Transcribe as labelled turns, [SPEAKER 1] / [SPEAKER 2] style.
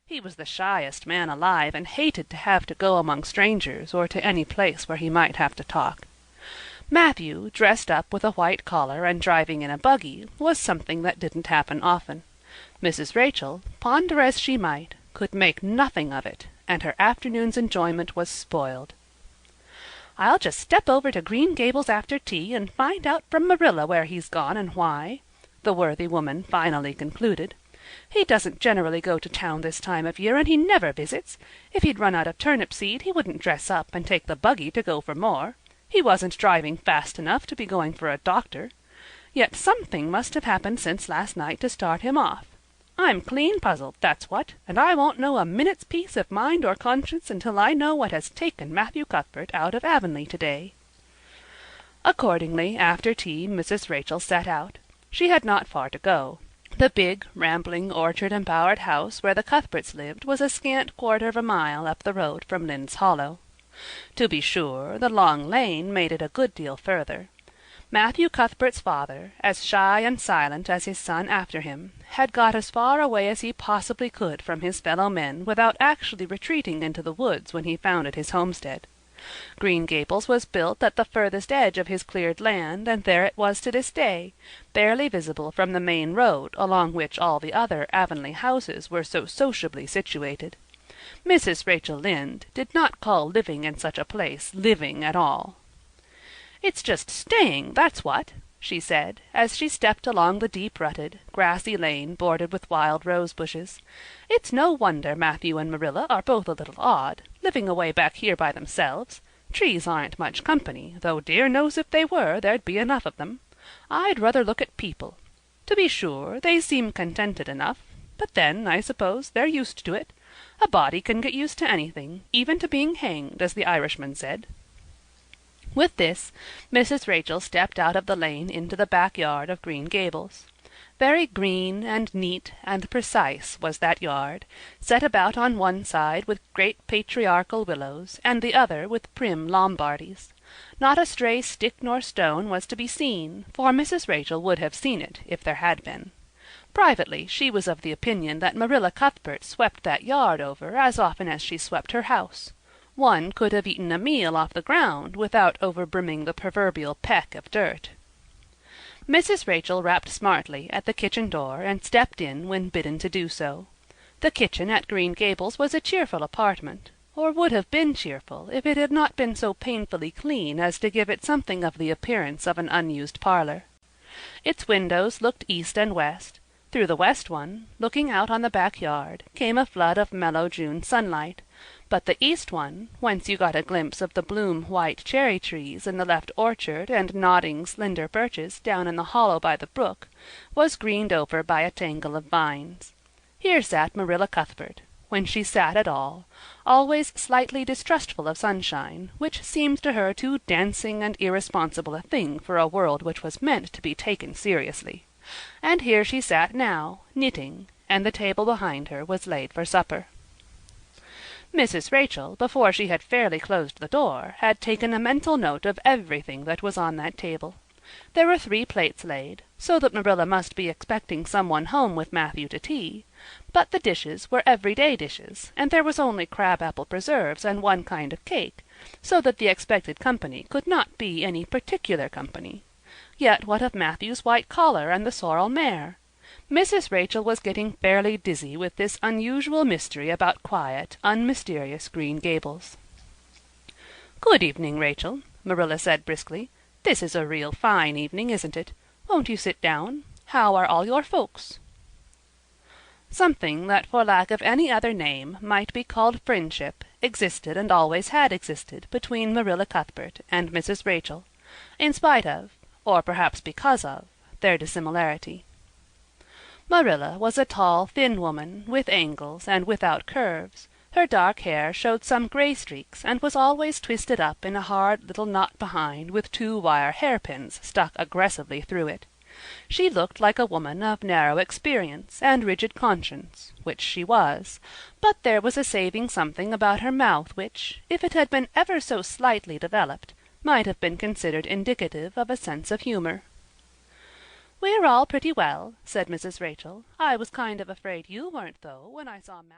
[SPEAKER 1] He was the shyest man alive and hated to have to go among strangers or to any place where he might have to talk. Matthew, dressed up with a white collar and driving in a buggy, was something that didn't happen often. Mrs. Rachel, ponder as she might, could make nothing of it, and her afternoon's enjoyment was spoiled. "I'll just step over to Green Gables after tea and find out from Marilla where he's gone and why," the worthy woman finally concluded. "He doesn't generally go to town this time of year, and he never visits. If he'd run out of turnip seed he wouldn't dress up and take the buggy to go for more. He wasn't driving fast enough to be going for a doctor. Yet something must have happened since last night to start him off. I'm clean puzzled, that's what, and I won't know a minute's peace of mind or conscience until I know what has taken Matthew Cuthbert out of Avonlea today." Accordingly, after tea, Mrs. Rachel set out. She had not far to go. The big, rambling, orchard-embowered house where the Cuthberts lived was a scant quarter of a mile up the road from Lynde's Hollow. To be sure, the long lane made it a good deal further. Matthew Cuthbert's father, as shy and silent as his son after him, had got as far away as he possibly could from his fellow-men without actually retreating into the woods when he founded his homestead. Green Gables was built at the furthest edge of his cleared land, and there it was to this day, barely visible from the main road along which all the other Avonlea houses were so sociably situated. Mrs. Rachel Lynde did not call living in such a place living at all. "It's just staying, that's what," she said, as she stepped along the deep-rutted, grassy lane bordered with wild rose-bushes. "It's no wonder Matthew and Marilla are both a little odd, living away back here by themselves. Trees aren't much company, though dear knows if they were, there'd be enough of them. I'd rather look at people. To be sure, they seem contented enough, but then, I suppose, they're used to it. A body can get used to anything, even to being hanged, as the Irishman said." With this, Mrs. Rachel stepped out of the lane into the backyard of Green Gables. Very green and neat and precise was that yard, set about on one side with great patriarchal willows, and the other with prim Lombardies. Not a stray stick nor stone was to be seen, for Mrs. Rachel would have seen it if there had been. Privately, she was of the opinion that Marilla Cuthbert swept that yard over as often as she swept her house. One could have eaten a meal off the ground without overbrimming the proverbial peck of dirt. Mrs. Rachel rapped smartly at the kitchen door and stepped in when bidden to do so. The kitchen at Green Gables was a cheerful apartment, or would have been cheerful if it had not been so painfully clean as to give it something of the appearance of an unused parlor. Its windows looked east and west. Through the west one, looking out on the backyard, came a flood of mellow June sunlight, but the east one, whence you got a glimpse of the bloom-white cherry-trees in the left orchard and nodding slender birches down in the hollow by the brook, was greened over by a tangle of vines. Here sat Marilla Cuthbert, when she sat at all, always slightly distrustful of sunshine, which seemed to her too dancing and irresponsible a thing for a world which was meant to be taken seriously. And here she sat now, knitting, and the table behind her was laid for supper. Mrs. Rachel, before she had fairly closed the door, had taken a mental note of everything that was on that table. There were 3 plates laid, so that Marilla must be expecting someone home with Matthew to tea, but the dishes were everyday dishes, and there was only crab-apple preserves and one kind of cake, so that the expected company could not be any particular company. Yet what of Matthew's white collar and the sorrel mare? Mrs. Rachel was getting fairly dizzy with this unusual mystery about quiet, unmysterious Green Gables. "Good evening, Rachel," Marilla said briskly. "This is a real fine evening, isn't it? Won't you sit down? How are all your folks?" Something that for lack of any other name might be called friendship existed and always had existed between Marilla Cuthbert and Mrs. Rachel, in spite of, or perhaps because of, their dissimilarity. Marilla was a tall, thin woman, with angles and without curves. Her dark hair showed some gray streaks and was always twisted up in a hard little knot behind with 2 wire hairpins stuck aggressively through it. She looked like a woman of narrow experience and rigid conscience, which she was, but there was a saving something about her mouth which, if it had been ever so slightly developed, might have been considered indicative of a sense of humor. "We're all pretty well," said Mrs. Rachel. "I was kind of afraid you weren't, though, when I saw Matt."